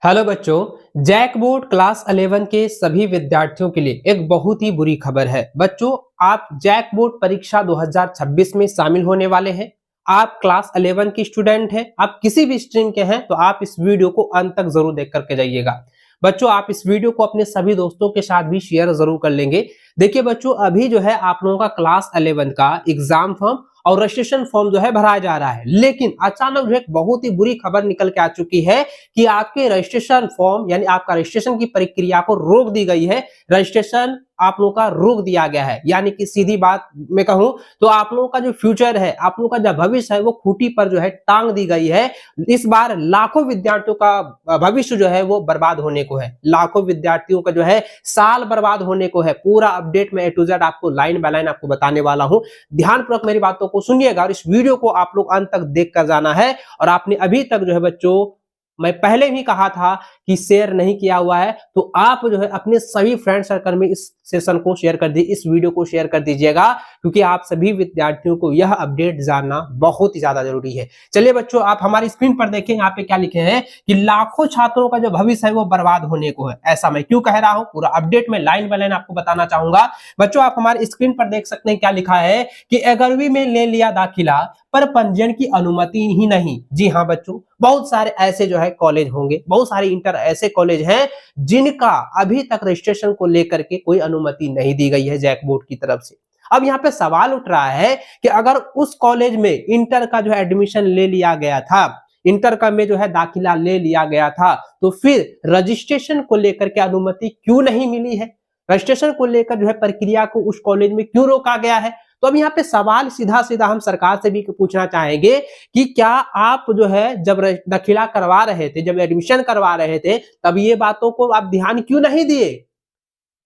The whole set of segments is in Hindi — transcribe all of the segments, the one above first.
हेलो बच्चों, जैक बोर्ड क्लास 11 के सभी विद्यार्थियों के लिए एक बहुत ही बुरी खबर है। बच्चों, आप जैक बोर्ड परीक्षा 2026 में शामिल होने वाले हैं। आप क्लास 11 की स्टूडेंट हैं, आप किसी भी स्ट्रीम के हैं तो आप इस वीडियो को अंत तक जरूर देख करके जाइएगा। बच्चों, आप इस वीडियो को अपने सभी दोस्तों के साथ भी शेयर जरूर कर लेंगे। देखिए बच्चों, अभी जो है आप लोगों का क्लास 11 का एग्जाम फॉर्म और रजिस्ट्रेशन फॉर्म जो है भराया जा रहा है, लेकिन अचानक जो है बहुत ही बुरी खबर निकल के आ चुकी है कि आपके रजिस्ट्रेशन फॉर्म यानी आपका रजिस्ट्रेशन की प्रक्रिया को रोक दी गई है। रजिस्ट्रेशन आप लोगों का रोक दिया गया है, यानी कि सीधी बात में कहूं तो आप लोगों का जो फ्यूचर है, आप लोगों का जो भविष्य है वो खूंटी पर जो है टांग दी गई है। इस बार लाखों विद्यार्थियों का भविष्य जो है वो बर्बाद होने को है। लाखों विद्यार्थियों का जो है साल बर्बाद होने को है। पूरा अपडेट में A to Z आपको लाइन बाय लाइन आपको बताने वाला हूं। ध्यानपूर्वक मेरी बातों को सुनिएगा और इस वीडियो को आप लोग अंत तक देख कर जाना है। और आपने अभी तक जो है बच्चों, मैं पहले भी कहा था कि शेयर नहीं किया हुआ है तो आप जो है अपने सभी फ्रेंड सर्कल में इस सेशन को शेयर कर दीजिए, इस वीडियो को शेयर कर दीजिएगा, क्योंकि आप सभी विद्यार्थियों को यह अपडेट जानना बहुत ही ज्यादा जरूरी है। चलिए बच्चों, आप हमारी स्क्रीन पर देखें, यहाँ पे क्या लिखे हैं कि लाखों छात्रों का जो भविष्य है वो बर्बाद होने को है। ऐसा मैं क्यों कह रहा हूं, पूरा अपडेट में लाइन बाय लाइन आपको बताना चाहूंगा। बच्चों, आप हमारी स्क्रीन पर देख सकते हैं क्या लिखा है कि 11वीं में ले लिया दाखिला पर पंजीयन की अनुमति ही नहीं। जी हाँ बच्चों, बहुत सारे ऐसे जो है कॉलेज होंगे, बहुत सारे इंटर ऐसे कॉलेज हैं जिनका अभी तक रजिस्ट्रेशन को लेकर के कोई अनुमति नहीं दी गई है जैक बोर्ड की तरफ से। अब यहाँ पे सवाल उठ रहा है कि अगर उस कॉलेज में इंटर का जो है एडमिशन ले लिया गया था, इंटर का में जो है दाखिला ले लिया गया था, तो फिर रजिस्ट्रेशन को लेकर के अनुमति क्यों नहीं मिली है? रजिस्ट्रेशन को लेकर जो है प्रक्रिया को उस कॉलेज में क्यों रोका गया है? तो अब यहाँ पे सवाल सीधा सीधा हम सरकार से भी पूछना चाहेंगे कि क्या आप जो है जब दाखिला करवा रहे थे, जब एडमिशन करवा रहे थे, तब ये बातों को आप ध्यान क्यों नहीं दिए?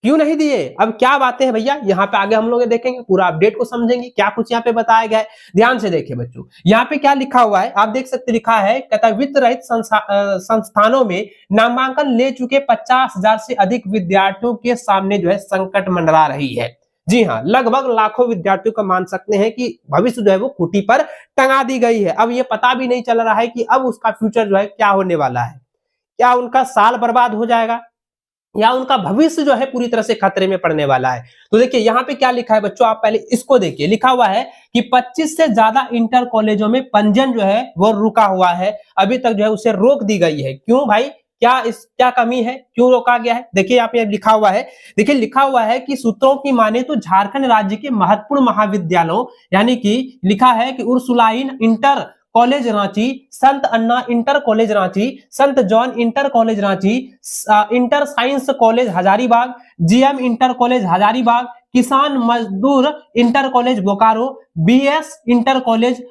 क्यों नहीं दिए? अब क्या बातें हैं भैया, यहाँ पे आगे हम लोग देखेंगे, पूरा अपडेट को समझेंगे, क्या कुछ यहाँ पे बताया गया है। ध्यान से देखिए बच्चों, यहाँ पे क्या लिखा हुआ है, आप देख सकते, लिखा है कहता वित्त रहित संस्थानों में नामांकन ले चुके 50,000 से अधिक विद्यार्थियों के सामने जो है संकट मंडरा रही है। जी हाँ, लगभग लाखों विद्यार्थियों का मान सकते हैं कि भविष्य जो है वो खूंटी पर टंगा दी गई है। अब ये पता भी नहीं चल रहा है कि अब उसका फ्यूचर जो है क्या होने वाला है। क्या उनका साल बर्बाद हो जाएगा या उनका भविष्य जो है पूरी तरह से खतरे में पड़ने वाला है? तो देखिए यहाँ पे क्या लिखा है बच्चों, आप पहले इसको देखिए। लिखा हुआ है कि 25 से ज्यादा इंटर कॉलेजों में पंजीयन जो है वो रुका हुआ है, अभी तक जो है उसे रोक दी गई है। क्यों भाई, क्या कमी है, क्यों रोका गया है? देखिए यहाँ पे लिखा हुआ है, देखिए लिखा हुआ है कि सूत्रों की माने तो झारखंड राज्य के महत्वपूर्ण महाविद्यालयों, यानी कि लिखा है कि उर्सुलाइन इंटर कॉलेज रांची, संत अन्ना inter college Ranchi, Sant John inter college Ranchi, inter science college Hazaribagh, GM inter college Hazaribagh, Kisan Mazdoor inter college Bokaro, BS inter college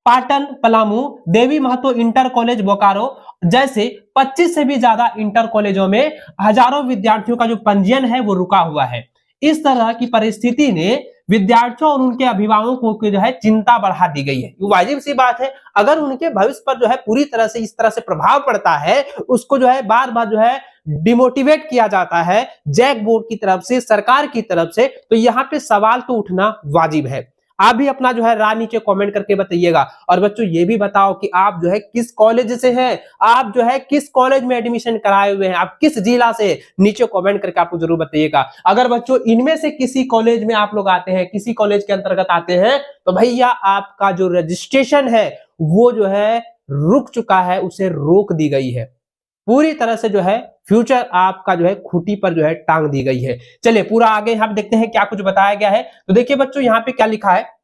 Patan Palamu, Devi Mahato inter college Bokaro जैसे 25 से भी ज्यादा इंटर कॉलेजों में हजारों विद्यार्थियों का जो पंजीयन है वो रुका हुआ है। इस तरह की परिस्थिति ने विद्यार्थियों और उनके अभिभावकों को जो है चिंता बढ़ा दी गई है। वाजिब सी बात है, अगर उनके भविष्य पर जो है पूरी तरह से इस तरह से प्रभाव पड़ता है, उसको जो है बार बार जो है डिमोटिवेट किया जाता है जैक बोर्ड की तरफ से, सरकार की तरफ से, तो यहाँ पे सवाल तो उठना वाजिब है। आप भी अपना जो है राय नीचे कमेंट करके बताइएगा। और बच्चों ये भी बताओ कि आप जो है किस कॉलेज से हैं, आप जो है किस कॉलेज में एडमिशन कराए हुए हैं, आप किस जिला से, नीचे कमेंट करके आपको जरूर बताइएगा। अगर बच्चों इनमें से किसी कॉलेज में आप लोग आते हैं, किसी कॉलेज के अंतर्गत आते हैं, तो भैया आपका जो रजिस्ट्रेशन है वो जो है रुक चुका है, उसे रोक दी गई है। पूरी तरह से जो है फ्यूचर आपका जो है खूंटी पर जो है टांग दी गई है। चलिए पूरा आगे हम देखते हैं क्या कुछ बताया गया है। तो देखिए बच्चों यहाँ पे क्या लिखा है,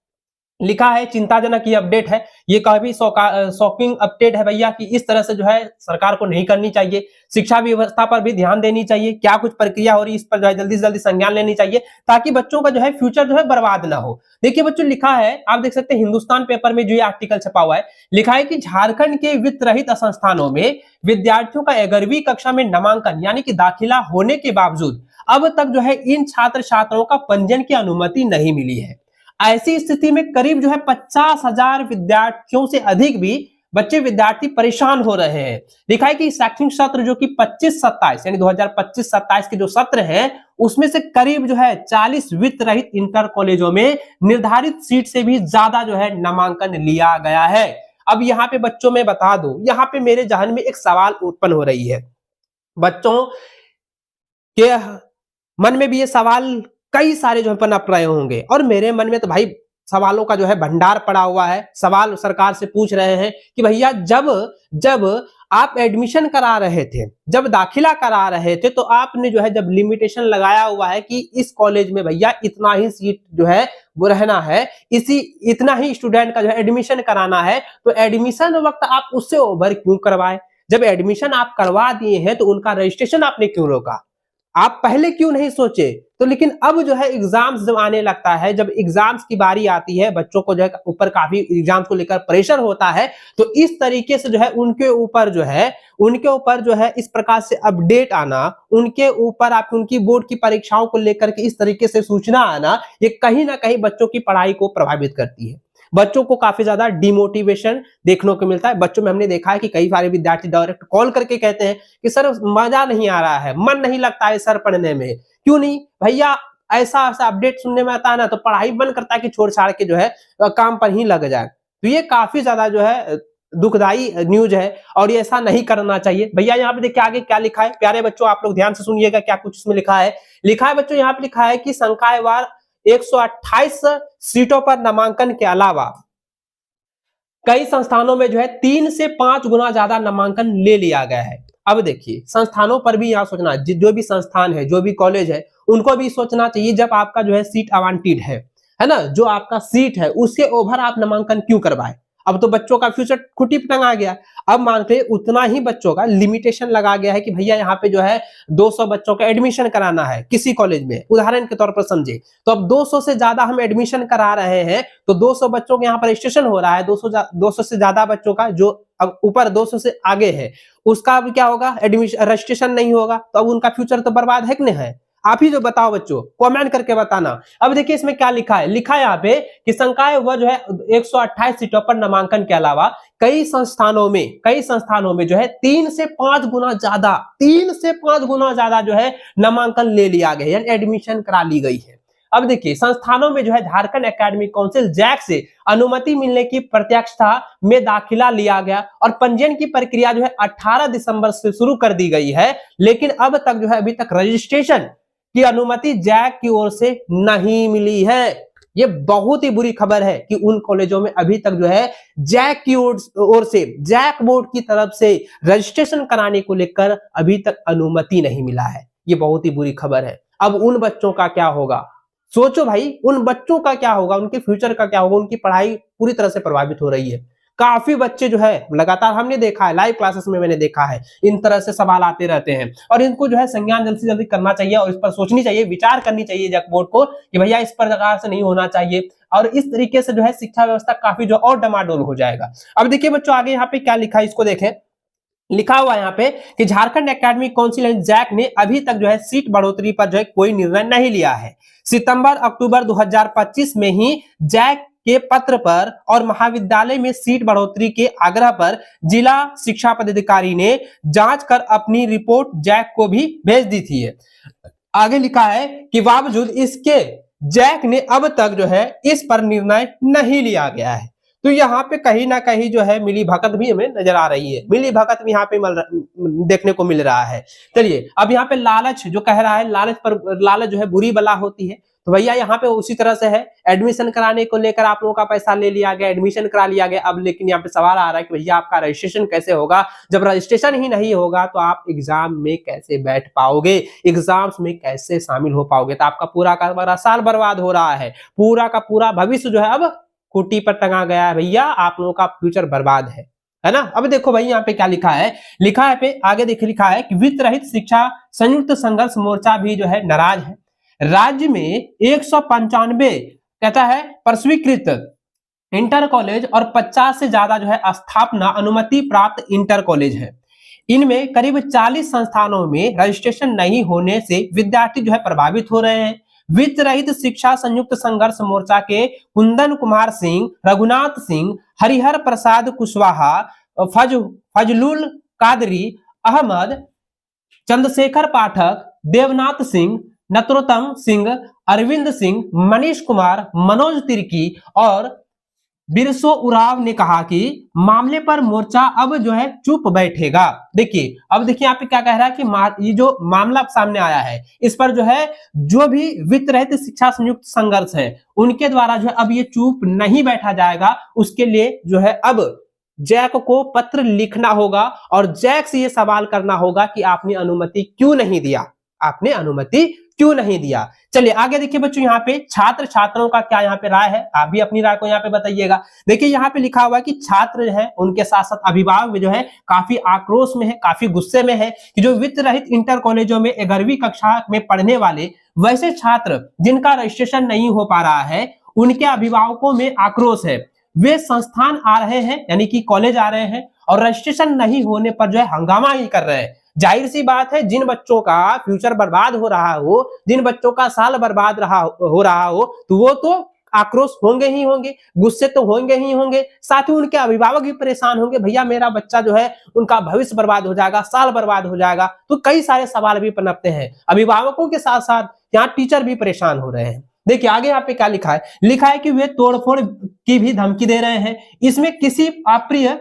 लिखा है चिंताजनक ये अपडेट है, ये काफी शॉकिंग अपडेट है भैया कि इस तरह से जो है सरकार को नहीं करनी चाहिए। शिक्षा व्यवस्था पर भी ध्यान देनी चाहिए, क्या कुछ प्रक्रिया हो रही है इस पर जो है जल्दी से जल्दी संज्ञान लेनी चाहिए, ताकि बच्चों का जो है फ्यूचर जो है बर्बाद ना हो। देखिए बच्चों लिखा है, आप देख सकते हैं हिंदुस्तान पेपर में जो ये आर्टिकल छपा हुआ है, लिखा है कि झारखंड के वित्त रहित संस्थानों में विद्यार्थियों का 11वीं कक्षा में नामांकन यानी कि दाखिला होने के बावजूद अब तक जो है इन छात्र छात्राओं का पंजीयन की अनुमति नहीं मिली है। ऐसी स्थिति में करीब जो है 50,000 विद्यार्थियों से अधिक भी बच्चे विद्यार्थी परेशान हो रहे हैं। लिखा है कि शैक्षणिक सत्र जो कि 25-27 यानी 2025-27 के जो सत्र हैं, उसमें से करीब जो है 40 वित्त रहित इंटर कॉलेजों में निर्धारित सीट से भी ज्यादा जो है नामांकन लिया गया है। अब यहाँ पे बच्चों में बता दूं, यहाँ पे मेरे जहन में एक सवाल उत्पन्न हो रही है। बच्चों के मन में भी ये सवाल कई सारे जो है पनप रहे होंगे, और मेरे मन में तो भाई सवालों का जो है भंडार पड़ा हुआ है। सवाल सरकार से पूछ रहे हैं कि भैया जब जब आप एडमिशन करा रहे थे, जब दाखिला करा रहे थे, तो आपने जो है जब लिमिटेशन लगाया हुआ है कि इस कॉलेज में भैया इतना ही सीट जो है वो रहना है, इसी इतना ही स्टूडेंट का जो है एडमिशन कराना है, तो एडमिशन वक्त आप उससे ओवर क्यों करवाए? जब एडमिशन आप करवा दिए हैं तो उनका रजिस्ट्रेशन आपने क्यों रोका? आप पहले क्यों नहीं सोचे? तो लेकिन अब जो है एग्जाम्स जब आने लगता है, जब एग्जाम्स की बारी आती है, बच्चों को जो है ऊपर काफी एग्जाम्स को लेकर प्रेशर होता है, तो इस तरीके से जो है उनके ऊपर जो है इस प्रकार से अपडेट आना, उनके ऊपर आप उनकी बोर्ड की परीक्षाओं को लेकर के इस तरीके से सूचना आना, ये कहीं ना कहीं बच्चों की पढ़ाई को प्रभावित करती है। बच्चों को काफी ज्यादा डिमोटिवेशन देखने को मिलता है। बच्चों में हमने देखा है कि कई सारे विद्यार्थी डायरेक्ट कॉल करके कहते हैं कि सर मजा नहीं आ रहा है, मन नहीं लगता है सर पढ़ने में। क्यों नहीं भैया? ऐसा ऐसा अपडेट सुनने में आता है ना, तो पढ़ाई मन करता है कि छोड़ छाड़ के जो है काम पर ही लग जाए। तो ये काफी ज्यादा जो है दुखदाई न्यूज है, और ये ऐसा नहीं करना चाहिए। भैया यहाँ पे देखिए आगे क्या लिखा है, प्यारे बच्चों आप लोग ध्यान से सुनिएगा क्या कुछ इसमें लिखा है। लिखा है बच्चों, यहाँ पे लिखा है कि संकायवार 128 सीटों पर नामांकन के अलावा कई संस्थानों में जो है 3 से 5 गुना ज्यादा नामांकन ले लिया गया है। अब देखिए संस्थानों पर भी यहाँ सोचना, जो भी संस्थान है, जो भी कॉलेज है, उनको भी सोचना चाहिए। जब आपका जो है सीट आवंटित है ना, जो आपका सीट है उसके ओवर आप नामांकन क्यों करवाए? अब तो बच्चों का फ्यूचर खुटी पे टंगा गया। अब मानते उतना ही बच्चों का लिमिटेशन लगा गया है कि भैया यहाँ पे जो है 200 बच्चों का एडमिशन कराना है किसी कॉलेज में, उदाहरण के तौर पर समझे, तो अब 200 से ज्यादा हम एडमिशन करा रहे हैं, तो 200 बच्चों के यहाँ पर रजिस्ट्रेशन हो रहा है, 200 से ज्यादा बच्चों का जो अब ऊपर 200 से आगे है, उसका अब क्या होगा? एडमिशन रजिस्ट्रेशन नहीं होगा, तो अब उनका फ्यूचर तो बर्बाद है कि नहीं है? आप ही जो बताओ बच्चों, कमेंट करके बताना। अब देखिए इसमें क्या लिखा है, लिखा है यहाँ पे कि संकाय वह जो है 128 सीटों पर नामांकन के अलावा कई संस्थानों में जो है 3 से 5 गुना ज्यादा जो है नामांकन ले लिया गया, यानी एडमिशन करा ली गई है। अब देखिए संस्थानों में जो है झारखंड एकेडमिक काउंसिल जैक से अनुमति मिलने की प्रत्यक्षता में दाखिला लिया गया, और पंजीयन की प्रक्रिया जो है 18 दिसंबर से शुरू कर दी गई है, लेकिन अब तक जो है अभी तक रजिस्ट्रेशन की अनुमति जैक की ओर से नहीं मिली है। ये बहुत ही बुरी खबर है कि उन कॉलेजों में अभी तक जो है जैक की ओर से, जैक बोर्ड की तरफ से रजिस्ट्रेशन कराने को लेकर अभी तक अनुमति नहीं मिला है। ये बहुत ही बुरी खबर है। अब उन बच्चों का क्या होगा? सोचो भाई, उन बच्चों का क्या होगा, उनके फ्यूचर का क्या होगा? उनकी पढ़ाई पूरी तरह से प्रभावित हो रही है। काफी बच्चे जो है लगातार, हमने देखा है लाइव क्लासेस में, मैंने देखा है इन तरह से सवाल आते रहते हैं, और इनको जो है संज्ञान जल्दी से जल्दी करना चाहिए, और इस पर सोचनी चाहिए, विचार करनी चाहिए जैक बोर्ड को कि भैया इस प्रकार से नहीं होना चाहिए, और इस तरीके से जो है शिक्षा व्यवस्था काफी जो और डमाडोल हो जाएगा। अब देखिए बच्चों आगे यहाँ पे क्या लिखा है, इसको देखें। लिखा हुआ यहाँ पे कि Jharkhand academic council and JAC ने अभी तक जो है सीट बढ़ोतरी पर जो है कोई निर्णय नहीं लिया है। सितंबर अक्टूबर 2025 में ही जैक के पत्र पर और महाविद्यालय में सीट बढ़ोतरी के आग्रह पर जिला शिक्षा पदाधिकारी ने जांच कर अपनी रिपोर्ट जैक को भी भेज दी थी। आगे लिखा है कि बावजूद इसके जैक ने अब तक जो है इस पर निर्णय नहीं लिया गया है। तो यहाँ पे कहीं ना कहीं जो है मिली भगत भी हमें नजर आ रही है, मिली भगत भी यहाँ पे देखने को मिल रहा है। चलिए अब यहाँ पे लालच जो कह रहा है, लालच जो है बुरी बला होती है, तो भैया यहाँ पे उसी तरह से है। एडमिशन कराने को लेकर आप लोगों का पैसा ले लिया गया, एडमिशन करा लिया गया, अब लेकिन यहाँ पे सवाल आ रहा है कि भैया आपका रजिस्ट्रेशन कैसे होगा? जब रजिस्ट्रेशन ही नहीं होगा तो आप एग्जाम में कैसे बैठ पाओगे, एग्जाम्स में कैसे शामिल हो पाओगे? तो आपका पूरा का पूरा साल बर्बाद हो रहा है, पूरा का पूरा भविष्य जो है अब खूटी पर टंगा गया है। भैया आप लोगों का फ्यूचर बर्बाद है ना। अब देखो भाई यहाँ पे क्या लिखा है, लिखा है पे आगे देखिए, लिखा है कि वित्त रहित शिक्षा संयुक्त संघर्ष मोर्चा भी जो है नाराज है। राज्य में 195 कहता है प्रस्वीकृत इंटर कॉलेज और 50 से ज्यादा जो है स्थापना अनुमति प्राप्त इंटर कॉलेज है। इनमें करीब 40 संस्थानों में रजिस्ट्रेशन नहीं होने से विद्यार्थी जो है प्रभावित हो रहे हैं। वित्त रहित शिक्षा संयुक्त संघर्ष मोर्चा के कुंदन कुमार सिंह, रघुनाथ सिंह, हरिहर प्रसाद कुशवाहा, फजलुल कादरी अहमद, चंद्रशेखर पाठक, देवनाथ सिंह, नत्रोत्तम सिंह, अरविंद सिंह, मनीष कुमार, मनोज तिर्की और बिरसो उराव ने कहा कि मामले पर मोर्चा अब जो है चुप बैठेगा। देखिए अब देखिए यहाँ पे क्या कह रहा है कि ये जो मामला सामने आया है इस पर जो है जो भी वित्त रहित शिक्षा संयुक्त संघर्ष है उनके द्वारा जो है अब ये चुप नहीं बैठा जाएगा। उसके लिए जो है अब जैक को पत्र लिखना होगा और जैक से ये सवाल करना होगा कि आपने अनुमति क्यों नहीं दिया, आपने अनुमति क्यों नहीं दिया। चलिए आगे देखिए बच्चों, यहाँ पे छात्र छात्रों का क्या यहाँ पे राय है, आप भी अपनी राय को यहाँ पे बताइएगा। देखिए यहाँ पे लिखा हुआ है कि छात्र जो है उनके साथ साथ अभिभावक भी जो है काफी आक्रोश में है, काफी गुस्से में है कि जो वित्त रहित इंटर कॉलेजों में 11वीं कक्षा में पढ़ने वाले वैसे छात्र जिनका रजिस्ट्रेशन नहीं हो पा रहा है उनके अभिभावकों में आक्रोश है। वे संस्थान आ रहे हैं यानी कि कॉलेज आ रहे हैं और रजिस्ट्रेशन नहीं होने पर जो है हंगामा ही कर रहे हैं। जाहिर सी बात है जिन बच्चों का फ्यूचर बर्बाद हो रहा हो, जिन बच्चों का साल बर्बाद हो रहा हो तो वो तो आक्रोश होंगे ही होंगे, गुस्से तो होंगे ही होंगे, साथ ही उनके अभिभावक भी परेशान होंगे, भैया मेरा बच्चा जो है उनका भविष्य बर्बाद हो जाएगा, साल बर्बाद हो जाएगा। तो कई सारे सवाल भी पनपते हैं, अभिभावकों के साथ साथ यहाँ टीचर भी परेशान हो रहे हैं। देखिए आगे यहाँ पे क्या लिखा है, लिखा है कि वे तोड़फोड़ की भी धमकी दे रहे हैं, इसमें किसी अप्रिय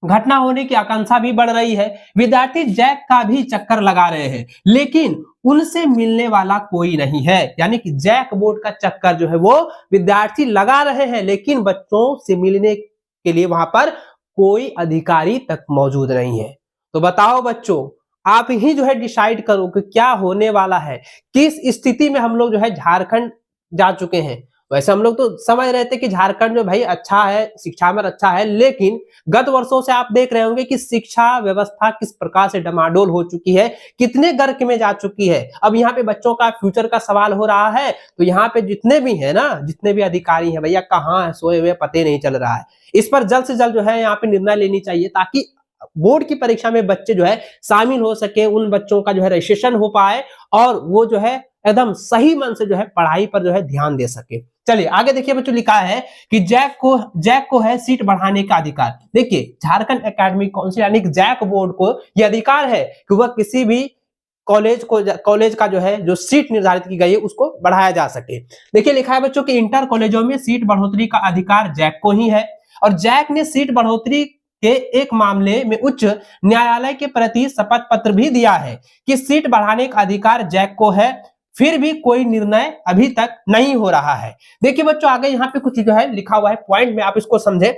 घटना होने की आकांक्षा भी बढ़ रही है। विद्यार्थी जैक का भी चक्कर लगा रहे हैं लेकिन उनसे मिलने वाला कोई नहीं है, यानी कि जैक बोर्ड का चक्कर जो है वो विद्यार्थी लगा रहे हैं लेकिन बच्चों से मिलने के लिए वहां पर कोई अधिकारी तक मौजूद नहीं है। तो बताओ बच्चों, आप ही जो है डिसाइड करो कि क्या होने वाला है, किस स्थिति में हम लोग जो है झारखंड जा चुके हैं। वैसे हम लोग तो समझ रहे थे कि झारखंड में भाई अच्छा है, शिक्षा में अच्छा है, लेकिन गत वर्षों से आप देख रहे होंगे कि शिक्षा व्यवस्था किस प्रकार से डमाडोल हो चुकी है, कितने गर्क में जा चुकी है। अब यहाँ पे बच्चों का फ्यूचर का सवाल हो रहा है तो यहाँ पे जितने भी है ना, जितने भी अधिकारी हैं भैया कहाँ है, सोए हुए पते नहीं चल रहा है। इस पर जल्द से जल्द जो है यहाँ पे निर्णय लेनी चाहिए ताकि बोर्ड की परीक्षा में बच्चे जो है शामिल हो सके, उन बच्चों का जो है रजिस्ट्रेशन हो पाए और वो जो है एकदम सही मन से जो है पढ़ाई पर जो है ध्यान दे सके। चलिए आगे देखिए बच्चों, लिखा है कि जैक को है सीट बढ़ाने का अधिकार। देखिए झारखंड एकेडमिक काउंसिल यानी कि जैक बोर्ड को यह अधिकार है कि वह किसी भी कॉलेज का जो है जो सीट निर्धारित की गई है उसको बढ़ाया जा सके। देखिए लिखा है बच्चों कि इंटर कॉलेजों में सीट बढ़ोतरी का अधिकार जैक को ही है और जैक ने सीट बढ़ोतरी के एक मामले में उच्च न्यायालय के प्रति शपथ पत्र भी दिया है कि सीट बढ़ाने का अधिकार जैक को है, फिर भी कोई निर्णय अभी तक नहीं हो रहा है। देखिए बच्चों आगे यहाँ पे कुछ जो है लिखा हुआ है पॉइंट में, आप इसको समझे।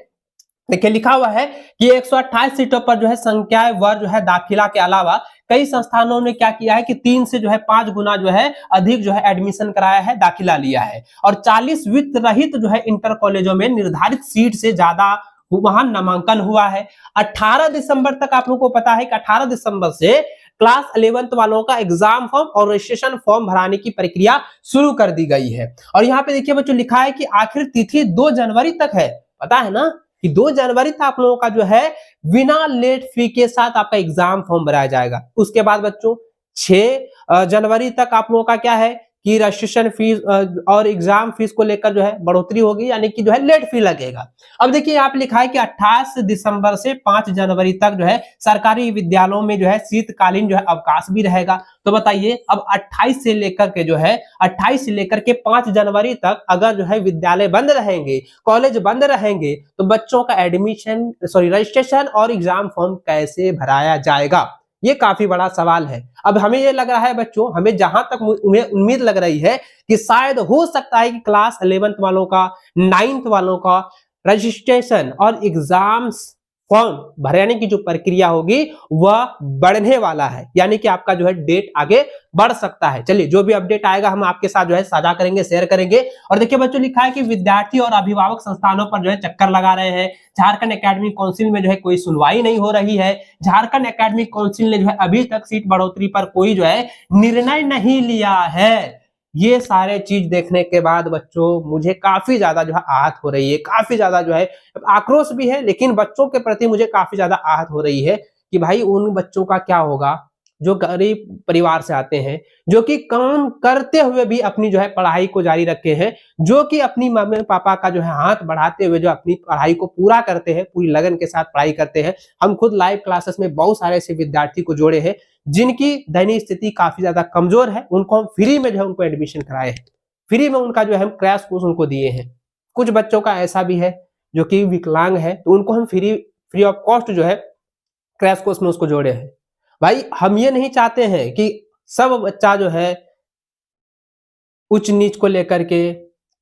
देखिए लिखा हुआ है कि 128 सीटों पर जो है संख्या वर्ग जो है दाखिला के अलावा कई संस्थानों ने क्या किया है कि 3 से जो है 5 गुना जो है अधिक जो है एडमिशन कराया है, दाखिला लिया है और 40 वित्त रहित जो है इंटर कॉलेजों में निर्धारित सीट से ज्यादा वहां नामांकन हुआ है। 18 दिसंबर तक आप लोगों को पता है कि 18 दिसंबर से क्लास 11th वालों का एग्जाम फॉर्म और रजिस्ट्रेशन फॉर्म भराने की प्रक्रिया शुरू कर दी गई है। और यहाँ पे देखिए बच्चों लिखा है कि आखिर तिथि 2 जनवरी तक है। पता है ना कि 2 जनवरी तक आप लोगों का जो है बिना लेट फी के साथ आपका एग्जाम फॉर्म भराया जाएगा। उसके बाद बच्चों 6 जनवरी तक आप लोगों का क्या है कि रजिस्ट्रेशन फीस और एग्जाम फीस को लेकर जो है बढ़ोतरी होगी, यानी कि जो है लेट फी लगेगा। अब देखिए यहाँ पे लिखा है कि 28 दिसंबर से 5 जनवरी तक जो है सरकारी विद्यालयों में जो है शीतकालीन जो है अवकाश भी रहेगा। तो बताइए अब 28 से लेकर के जो है 28 से लेकर के 5 जनवरी तक अगर जो है विद्यालय बंद रहेंगे, कॉलेज बंद रहेंगे तो बच्चों का रजिस्ट्रेशन और एग्जाम फॉर्म कैसे भराया जाएगा, ये काफी बड़ा सवाल है। अब हमें ये लग रहा है बच्चों, हमें जहां तक उम्मीद लग रही है कि शायद हो सकता है कि क्लास 11th वालों का, 9th वालों का रजिस्ट्रेशन और एग्जाम्स फॉर्म भरने की जो प्रक्रिया होगी वह बढ़ने वाला है, यानी कि आपका जो है डेट आगे बढ़ सकता है। चलिए जो भी अपडेट आएगा हम आपके साथ जो है साझा करेंगे, शेयर करेंगे। और देखिए बच्चों लिखा है कि विद्यार्थी और अभिभावक संस्थानों पर जो है चक्कर लगा रहे हैं। झारखंड एकेडमिक काउंसिल में जो है कोई सुनवाई नहीं हो रही है। झारखंड एकेडमिक काउंसिल ने जो है अभी तक सीट बढ़ोतरी पर कोई जो है निर्णय नहीं लिया है। ये सारे चीज देखने के बाद बच्चों मुझे काफी ज्यादा जो है आहत हो रही है, काफी ज्यादा जो है आक्रोश भी है, लेकिन बच्चों के प्रति मुझे काफी ज्यादा आहत हो रही है कि भाई उन बच्चों का क्या होगा जो गरीब परिवार से आते हैं, जो कि काम करते हुए भी अपनी जो है पढ़ाई को जारी रखे हैं, जो कि अपनी मम्मी पापा का जो है हाथ बढ़ाते हुए जो अपनी पढ़ाई को पूरा करते हैं, पूरी लगन के साथ पढ़ाई करते हैं। हम खुद लाइव क्लासेस में बहुत सारे ऐसे विद्यार्थी को जोड़े हैं जिनकी दैनिक स्थिति काफी ज्यादा कमजोर है, उनको हम फ्री में जो है उनको एडमिशन कराए हैं, फ्री में उनका जो है हम क्रैश कोर्स उनको दिए हैं। कुछ बच्चों का ऐसा भी है जो कि विकलांग है, तो उनको हम फ्री ऑफ कॉस्ट जो है क्रैश कोर्स में उसको जोड़े हैं। भाई हम ये नहीं चाहते हैं कि सब बच्चा जो है उच्च नीच को लेकर के,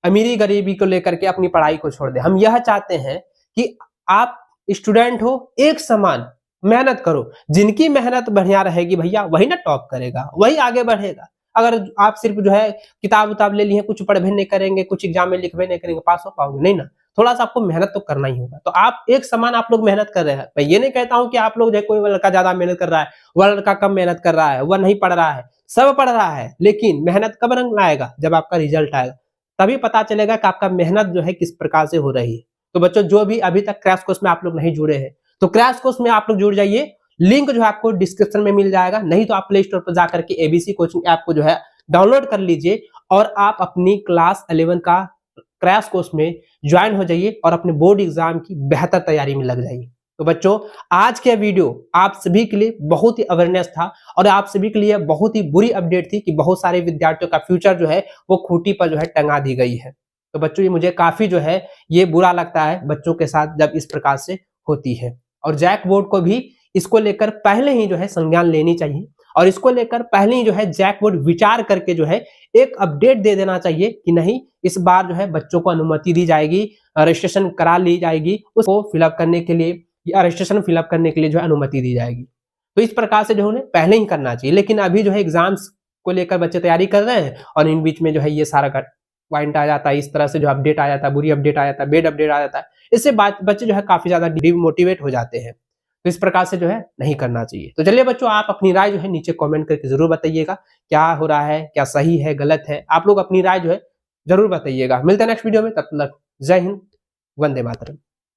अमीरी गरीबी को लेकर के अपनी पढ़ाई को छोड़ दे। हम यह चाहते हैं कि आप स्टूडेंट हो, एक समान मेहनत करो। जिनकी मेहनत बढ़िया रहेगी भैया वही ना टॉप करेगा, वही आगे बढ़ेगा। अगर आप सिर्फ जो है किताब उताब ले लिए, कुछ पढ़ भी नहीं करेंगे, कुछ एग्जाम में लिखबे नहीं करेंगे, पास हो पाओगे नहीं ना। थोड़ा सा आपको मेहनत तो करना ही होगा। तो आप एक समान आप लोग मेहनत कर रहे हैं। मैं ये नहीं कहता हूं कि आप लोग जो कोई लड़का ज्यादा मेहनत कर रहा है, वह लड़का कम मेहनत कर रहा है, वह नहीं पढ़ रहा है। सब पढ़ रहा है, लेकिन मेहनत कब रंग लाएगा? जब आपका रिजल्ट आएगा, तभी पता चलेगा कि आपका मेहनत जो है किस प्रकार से हो रही है। तो बच्चों, जो भी अभी तक क्रैश कोर्स में आप लोग नहीं जुड़े हैं, तो क्रैश कोर्स में आप लोग जुड़ जाइए। लिंक जो है आपको डिस्क्रिप्शन में मिल जाएगा, नहीं तो आप प्ले स्टोर पर जाकर के एबीसी कोचिंग ऐप को जो है डाउनलोड कर लीजिए और आप अपनी क्लास 11 का क्रैश कोर्स में ज्वाइन हो जाइए और अपने बोर्ड एग्जाम की बेहतर तैयारी में लग जाइए। तो बच्चों, आज के वीडियो आप सभी के लिए बहुत ही अवेयरनेस था और आप सभी के लिए बहुत ही बुरी अपडेट थी कि बहुत सारे विद्यार्थियों का फ्यूचर जो है वो खूंटी पर जो है टंगा दी गई है। तो बच्चों, ये मुझे काफी जो है ये बुरा लगता है बच्चों के साथ जब इस प्रकार से होती है। और जैक बोर्ड को भी इसको लेकर पहले ही जो है संज्ञान लेनी चाहिए और इसको लेकर पहले ही जो है जैक बोर्ड विचार करके जो है एक अपडेट दे देना चाहिए कि नहीं, इस बार जो है बच्चों को अनुमति दी जाएगी, रजिस्ट्रेशन करा ली जाएगी, उसको फिलअप करने के लिए या रजिस्ट्रेशन फिलअप करने के लिए जो है अनुमति दी जाएगी। तो इस प्रकार से जो उन्हें पहले ही करना चाहिए। लेकिन अभी जो है एग्जाम्स को लेकर बच्चे तैयारी कर रहे हैं और इन बीच में जो है ये सारा पॉइंट आ जाता है, इस तरह से जो अपडेट आ जाता है, बुरी अपडेट आ जाता है, बेड अपडेट आ जाता है। इससे बच्चे जो है काफी ज्यादा डिमोटिवेट हो जाते हैं। तो इस प्रकार से जो है नहीं करना चाहिए। तो चलिए बच्चों, आप अपनी राय जो है नीचे कमेंट करके जरूर बताइएगा, क्या हो रहा है, क्या सही है, गलत है। आप लोग अपनी राय जो है जरूर बताइएगा। मिलते हैं नेक्स्ट वीडियो में, तब तक जय हिंद, वंदे मातरम।